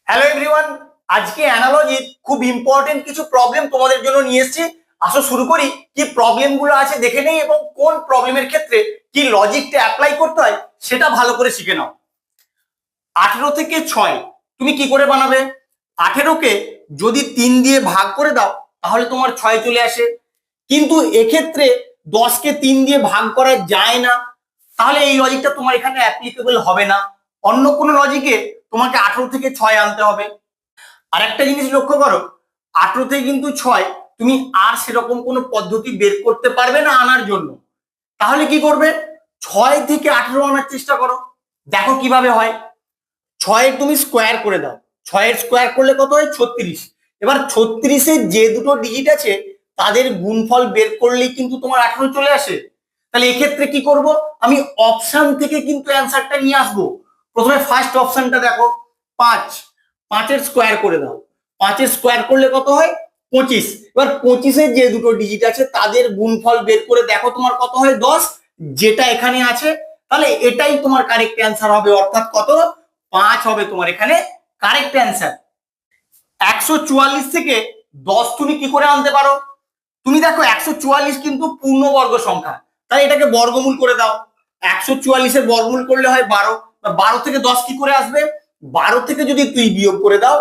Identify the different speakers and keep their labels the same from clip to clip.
Speaker 1: Hello everyone, আজকে অ্যানালজির খুব important কিছু প্রবলেম তোমাদের জন্য নিয়ে এসেছি। আসো শুরু করি। কি প্রবলেম গুলো আছে দেখে নেই এবং কোন প্রবলেমের ক্ষেত্রে কি লজিকটা অ্যাপ্লাই করতে হয় সেটা ভালো করে শিখে নাও। 18 থেকে 6 তুমি কি করে বানাবে? 18কে যদি 3 দিয়ে ভাগ করে দাও তাহলে তোমার 6 চলে আসে, কিন্তু এক্ষেত্রে 10কে 3 দিয়ে ভাগ করা যায় না, তাহলে এই লজিকটা তোমার এখানে অ্যাপ্লিকেবল হবে না। অন্য কোনো লজিকে তোমাকে 18 থেকে 6 আনতে হবে। আর একটা জিনিস লক্ষ্য করো, 18 থেকে কিন্তু 6 তুমি আর সেরকম কোনো পদ্ধতি বের করতে পারবে না আনার জন্য। তাহলে কি করবে? 6 থেকে 18 আনার চেষ্টা করো, দেখো কিভাবে হয়। 6 তুমি স্কোয়ার করে দাও, 6 স্কোয়ার করলে কত হয়? 36। এবার 36-এর যে দুটো ডিজিট আছে তাদের গুণফল বের করলেই কিন্তু তোমার 18 চলে আসে। তাহলে এক্ষেত্রে কি করব? আমি অপশন থেকে কিন্তু অ্যান্সারটা নিয়ে আসবো। প্রথমে ফার্স্ট অপশনটা দেখো, 5। 5-এর স্কোয়ার করে দাও, 5-এর স্কোয়ার করলে কত হয়? 25। এবার 25-এর যে দুটো ডিজিট আছে তাদের গুণফল বের করে দেখো তোমার কত হয়? 10, যেটা এখানে আছে। তাহলে এটাই তোমার কারেক্ট অ্যান্সার হবে, অর্থাৎ কত? 5 হবে তোমার এখানে কারেক্ট অ্যান্সার। 144 থেকে 10 তুমি কি করে আনতে পারো? তুমি দেখো 144 কিন্তু পূর্ণবর্গ সংখ্যা, তাই এটাকে বর্গমূল করে দাও। 144-এর বর্গমূল করলে হয় 12। 12 থেকে 10 কি করে আসবে? 12 থেকে যদি তুই বিয়োগ করে দাও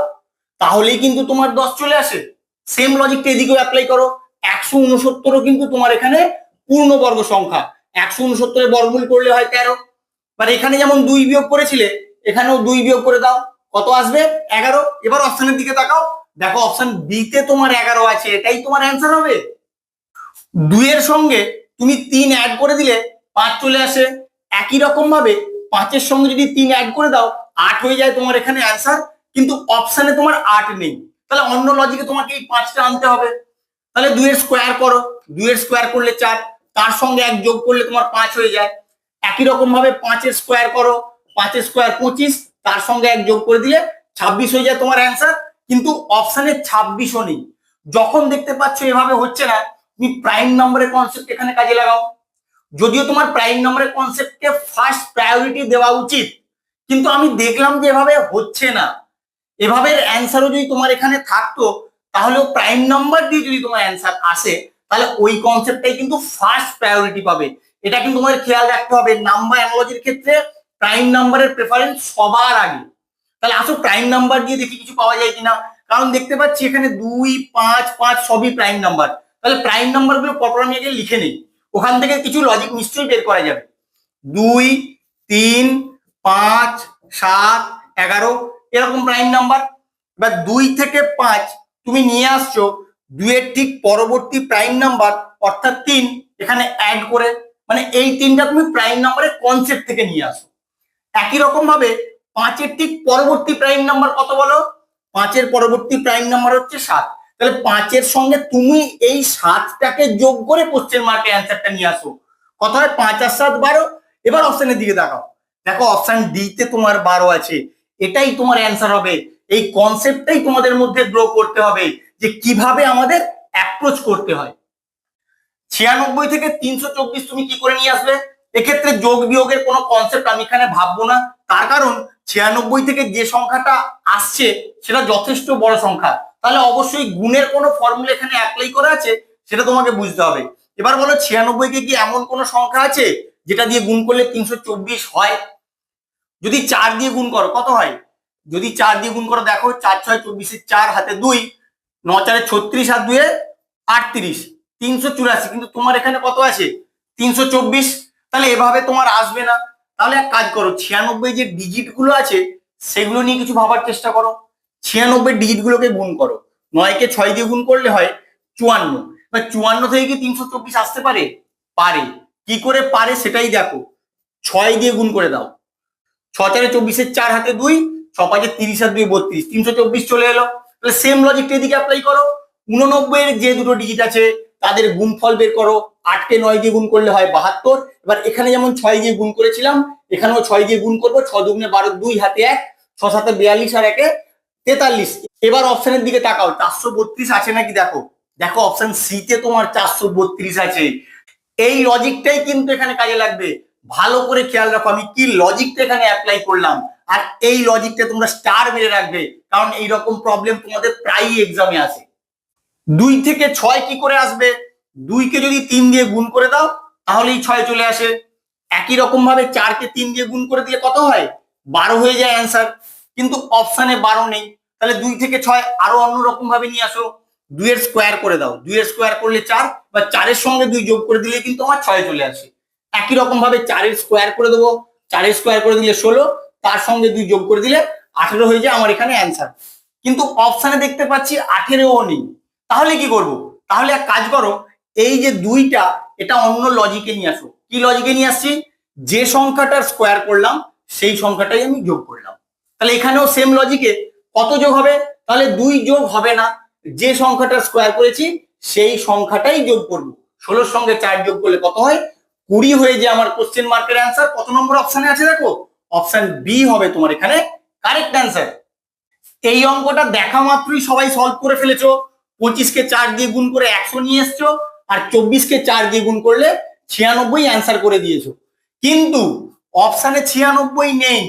Speaker 1: তাহলেই কিন্তু তোমার 10 চলে আসে। সেম লজিকটা এদিকেও অ্যাপ্লাই করো। 169ও কিন্তু তোমার এখানে পূর্ণবর্গ সংখ্যা, 169-এর বর্গমূল করলে হয় 13। মানে এখানে যেমন 2 বিয়োগ করেছিলে এখানেও 2 বিয়োগ করে দাও, কত আসবে? 11। এবার অপশনের দিকে তাকাও, দেখো অপশন বি তে তোমার 11 আছে, এটাই তোমার অ্যান্সার হবে। 2 এর সঙ্গে তুমি 3 অ্যাড করে দিলে 5 চলে আসে। একই রকম ভাবে 5-এর সঙ্গে যদি 3 অ্যাড করে দাও 8 হয়ে যায় তোমার এখানে অ্যান্সার, কিন্তু অপশনে তোমার 8 নেই। তাহলে অন্য লজিকে তোমাকে এই 5টা আনতে হবে। তাহলে 2 এর স্কোয়ার করো, 2 এর স্কোয়ার করলে 4, তার সঙ্গে 1 যোগ করলে তোমার 5 হয়ে যায়। একই রকম ভাবে 5-এর স্কোয়ার করো, 5-এর স্কোয়ার 25, তার সঙ্গে 1 যোগ করে দিলে 26 হয়ে যায় তোমার অ্যান্সার, কিন্তু অপশনে 26ও নেই। যখন দেখতে পাচ্ছ এভাবে হচ্ছে না, তুমি প্রাইম নম্বরের কনসেপ্ট এখানে কাজে লাগাও। যদিও তোমার প্রাইম নম্বরের কনসেপ্টকে ফার্স্ট প্রায়োরিটি দেওয়া উচিত, কিন্তু আমি দেখলাম যে এভাবে হচ্ছে না। এভাবে অ্যান্সারও যদি তোমার এখানে থাকতো তাহলেও প্রাইম নাম্বার দিয়ে যদি তোমার অ্যান্সার আসে তাহলে ওই কনসেপ্টটাই কিন্তু ফার্স্ট প্রায়োরিটি পাবে। এটা কিন্তু তোমাদের খেয়াল রাখতে হবে, নাম্বার অ্যানালজির ক্ষেত্রে প্রাইম নাম্বারের প্রেফারেন্স সবার আগে। তাহলে আসো প্রাইম নাম্বার দিয়ে দেখি কিছু পাওয়া যায় কিনা, কারণ দেখতে পাচ্ছি এখানে 2, 5, 5 সবই প্রাইম নাম্বার। তাহলে প্রাইম নাম্বার গুলো পরপর আমি আগে লিখে নেই, ওখান থেকে কিছু লজিক নিশ্চয়ই বের করা যাবে। 2, 3, 5, 7, 11 এরকম প্রাইম নাম্বার। এবার 2 থেকে 5 তুমি নিয়ে আসছো 2 এর ঠিক পরবর্তী প্রাইম নাম্বার অর্থাৎ 3 এখানে অ্যাড করে, মানে এই 3টা তুমি প্রাইম নাম্বারের কনসেপ্ট থেকে নিয়ে আসো। একই রকম ভাবে 5-এর ঠিক পরবর্তী প্রাইম নাম্বার কত বলো? 5-এর পরবর্তী প্রাইম নাম্বার হচ্ছে 7। তাহলে 5-এর সঙ্গে তুমি এই 7টাকে যোগ করে কোশ্চেন মার্কের অ্যান্সারটা নিয়ে আসো। কত হয়? 5 আর 7 12। এবার অপশনের দিকে দেখাও, দেখো অপশন ডি তে তোমার 12 আছে, এটাই তোমার অ্যান্সার হবে। এই কনসেপ্টটাই তোমাদের মধ্যে গ্রো করতে হবে যে কিভাবে আমাদের অ্যাপ্রোচ করতে হয়। 96 থেকে 324 তুমি কি করে নিয়ে আসবে? এক্ষেত্রে যোগ বিয়োগের কোনো কনসেপ্ট আমি এখানে ভাববো না, তার কারণ 96 থেকে যে সংখ্যাটা আসছে সেটা যথেষ্ট বড় সংখ্যা, তাহলে অবশ্যই গুণের কোনো ফর্মুলা এখানে অ্যাপ্লাই করা আছে সেটা তোমাকে বুঝতে হবে। এবার বলো 96-কে কি এমন কোনো সংখ্যা আছে যেটা দিয়ে গুণ করলে 324 হয়? যদি 4 দিয়ে গুণ করো কত হয়? যদি 4 দিয়ে গুণ করো দেখো 4 6 24, 4 হাতে 2, 9 4 36 আর 2 38, 384, কিন্তু তোমার এখানে কত আছে? 324। তাহলে এভাবে তোমার আসবে না। তাহলে এক কাজ করো, 96 যে ডিজিট গুলো আছে সেগুলো নিয়ে কিছু ভাবার চেষ্টা করো। 96 ডিজিট গুলোকে গুণ করো, 9-কে 6 দিয়ে গুণ করলে হয় 54। 54 থেকে কি 324 আসতে পারে? পারে। কি করে পারে সেটাই দেখো, 6 দিয়ে গুণ করে দাও। 6 4 24, 4 হাতে 2, 6 5 30 আর 2 32, 324 চলে এলো। তাহলে সেম লজিকটা এদিকে অ্যাপ্লাই করো। 89 এর যে দুটো ডিজিট আছে তাদের গুণফল বের করো। 8-কে 9 দিয়ে গুণ করলে হয় 72। এবার এখানে যেমন 6 দিয়ে গুণ করেছিলাম এখানেও 6 দিয়ে গুণ করবো। 6 দুগুণে 12, 2 হাতে 1, 6 7 42 আর 1 43। এবার অপশনের দিকে তাকাও, 432 আছে নাকি দেখো। দেখো অপশন সি তে তোমার 432 আছে। এই লজিকটাই কিন্তু এখানে কাজে লাগবে। ভালো করে খেয়াল রাখো আমি কি লজিকটা এখানে অ্যাপ্লাই করলাম। আর এই লজিকটা তোমরা স্টার মেরে রাখবে, কারণ এইরকম প্রবলেম তোমাদের প্রায়ই এক্সামে আসে। 2 থেকে 6 কি করে আসবে? 2 কে যদি 3 দিয়ে গুণ করে দাও তাহলেই 6 চলে আসে। একই রকম ভাবে 4 কে 3 দিয়ে গুণ করে দিলে কত হয়? 12 হয়ে যায় অ্যান্সার। কিন্তু অপশানে 12 নেই, তাহলে 2 থেকে 6 আরো অন্যরকম ভাবে নিয়ে আসো। 2 এর স্কোয়ার করে দাও, 2 এর স্কোয়ার করলে 4, বা 4 এর সঙ্গে 2 যোগ করে দিলে কিন্তু আমার 6 চলে আসে। একই রকম ভাবে 4 এর স্কোয়ার করে দেবো, 4 এর স্কোয়ার করে দিলে 16, তার সঙ্গে 2 যোগ করে দিলে 18 হয়ে যায় আমার এখানে অ্যান্সার। কিন্তু অপশানে দেখতে পাচ্ছি 18ও নেই, তাহলে কি করব? তাহলে এক কাজ করো, এই যে 2টা এটা অন্য লজিকে নিয়ে আসো। কি লজিকে নিয়ে আসছি? যে সংখ্যাটার স্কোয়ার করলাম সেই সংখ্যাটাই আমি যোগ করলাম। তাহলে এখানেও সেম লজিকে কত যোগ হবে? তাহলে 2 যোগ হবে না, যে সংখ্যাটার স্কোয়ার করেছি সেই সংখ্যাটাই যোগ করব। 16 সঙ্গে 4 যোগ করলে কত হয়? 20 হয়ে যায় আমার কোশ্চেন মার্কের অ্যান্সার। কত নম্বর অপশানে আছে দেখো? অপশন বি হবে তোমার এখানে কারেক্ট অ্যান্সার। এই অঙ্কটা দেখা মাত্রই সবাই সলভ করে ফেলেছো। 25 কে 4 দিয়ে গুণ করে 100 নিয়ে এসছো, আর 24 কে 4 দিয়ে গুণ করলে 96 অ্যান্সার করে দিয়েছো। কিন্তু অপশানে 96 নেই,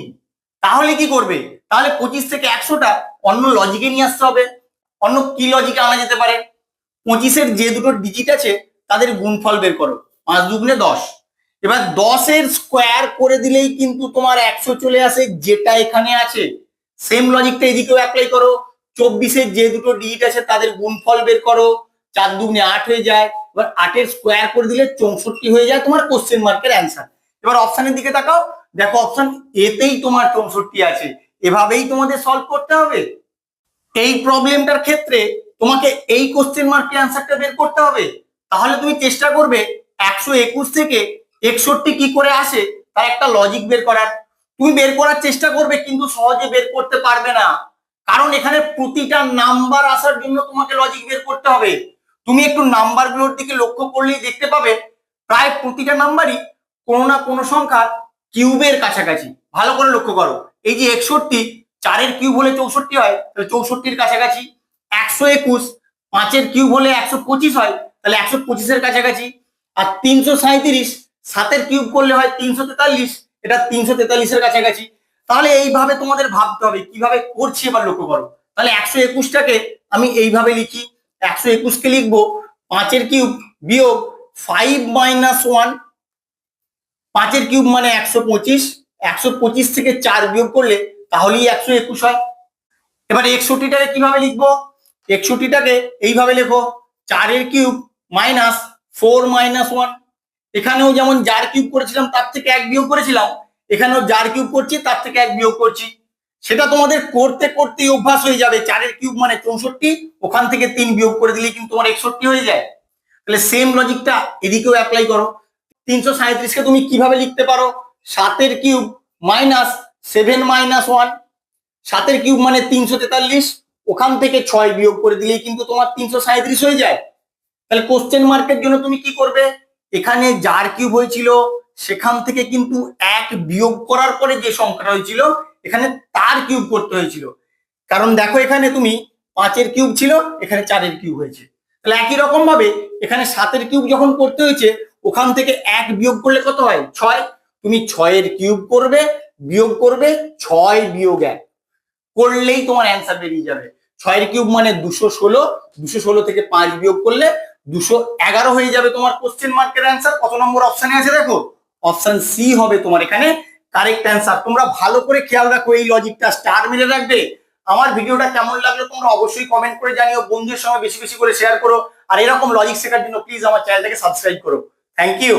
Speaker 1: তাহলে কি করবে? তাহলে 25 থেকে 100টা অন্য লজিকে নিয়ে আসতে হবে। অন্য কি লজিকে আনা যেতে পারে? 25-এর যে দুটো ডিজিট আছে তাদের গুণফল বের করো, 5 দুগুণে 10। এবার 10-এর স্কোয়ার করে দিলেই কিন্তু তোমার 100 চলে আসে, যেটা এখানে আছে। সেম লজিকটা এদিকেও অ্যাপ্লাই করো। 24-এর যে দুটো ডিজিট আছে তাদের গুণফল বের করো, 4 দুগুণে 8 হয়ে যায়। এবার 8-এর স্কোয়ার করে দিলে 64 হয়ে যায় তোমার কোশ্চেন মার্কের অ্যান্সার। এবার অপশানের দিকে তাকাও, দেখো অপশন এতেই তোমার 64 আছে। এভাবেই তোমাদের সলভ করতে হবে। এই প্রবলেমটার ক্ষেত্রে তোমাকে এই কোশ্চেন মার্কের অ্যান্সারটা বের করতে হবে। তাহলে তুমি চেষ্টা করবে 121 থেকে 61 কি করে আসে তার একটা লজিক বের করার। তুমি বের করার চেষ্টা করবে, কিন্তু সহজে বের করতে পারবে না, কারণ এখানে প্রতিটা নাম্বার আসার জন্য তোমাকে লজিক বের করতে হবে। তুমি একটু নাম্বারগুলোর দিকে লক্ষ্য করলেই দেখতে পাবে প্রায় প্রতিটা নাম্বারই কোনো না কোনো সংখ্যা কিউবের কাছাকাছি। ভালো করে লক্ষ্য করো, এই যে 61, 4-এর কিউব হলে 64 হয়, তাহলে 64-এর কাছাকাছি। 121, 5-এর কিউব হলে 125 হয়, তাহলে 125-এর কাছাকাছি। আর 337, 7-এর কিউব করলে হয় 343, এটা 343-এর কাছাকাছি। তাহলে এইভাবে তোমাদের ভাবতে হবে কিভাবে করছি। এবার লক্ষ্য করো, তাহলে 121টাকে আমি এইভাবে লিখি। 121-কে লিখবো 5-এর কিউব বিয়োগ 5 - 1। 5-এর কিউব মানে 125, 125 থেকে 4 বিয়োগ করলে তাহলেই 121 হয়। এবার 61টাকে কিভাবে লিখবো? 61টাকে এইভাবে লেখো, 4-এর কিউব মাইনাস 4 - 1। এখানেও যেমন যার কিউব করেছিলাম তার থেকে 1 বিয়োগ করেছিলাম, এখানেও যার কিউব করছি তার থেকে 1 বিয়োগ করছি। সেটা তোমাদের করতে করতেই অভ্যাস হয়ে যাবে। 4-এর কিউব মানে 64, ওখান থেকে 3 বিয়োগ করে দিলে কিন্তু তোমার 61 হয়ে যায়। তাহলে সেম লজিকটা এদিকেও অ্যাপ্লাই করো। 337-কে তুমি কিভাবে লিখতে পারো? 7-এর কিউব মাইনাস 7 - 1। 7-এর কিউব মানে 343, ওখান থেকে 6 বিয়োগ করে দিলেই কিন্তু তোমার 337 হয়ে যায়। তাহলে কোশ্চেন মার্কের জন্য তুমি কি করবে? এখানে যার কিউব হয়েছিল সেখান থেকে কিন্তু 1 বিয়োগ করার পরে যে সংখ্যাটা হয়েছিল এখানে তার কিউব করতে হয়েছিল। কারণ দেখো এখানে তুমি 5-এর কিউব ছিল, এখানে 4-এর কিউব হয়েছে। তাহলে একই রকম ভাবে এখানে 7-এর কিউব যখন করতে হয়েছে ওখান থেকে 1 বিয়োগ করলে কত হয়? 6। তুমি 6-এর কিউব করবে, বিয়োগ করবে 6 বিয়োগ 1 করলেই তোমার অ্যান্সার বেরিয়ে যাবে। 6-এর কিউব মানে 216, 216 থেকে 5 বিয়োগ করলে 211 হয়ে যাবে তোমার কোশ্চেন মার্কের অ্যান্সার। কত নম্বর অপশানে আছে দেখো? অপশন সি হবে তোমার এখানে কারেক্ট অ্যান্সার। তোমরা ভালো করে খেয়াল রাখো, এই লজিকটা স্টার মেরে রাখবে। আমার ভিডিওটা কেমন লাগলো তোমরা অবশ্যই কমেন্ট করে জানিও, বন্ধুদের সঙ্গে বেশি বেশি করে শেয়ার করো। আর এরকম লজিক শেখার জন্য প্লিজ আমার চ্যানেলটাকে সাবস্ক্রাইব করো। Thank you.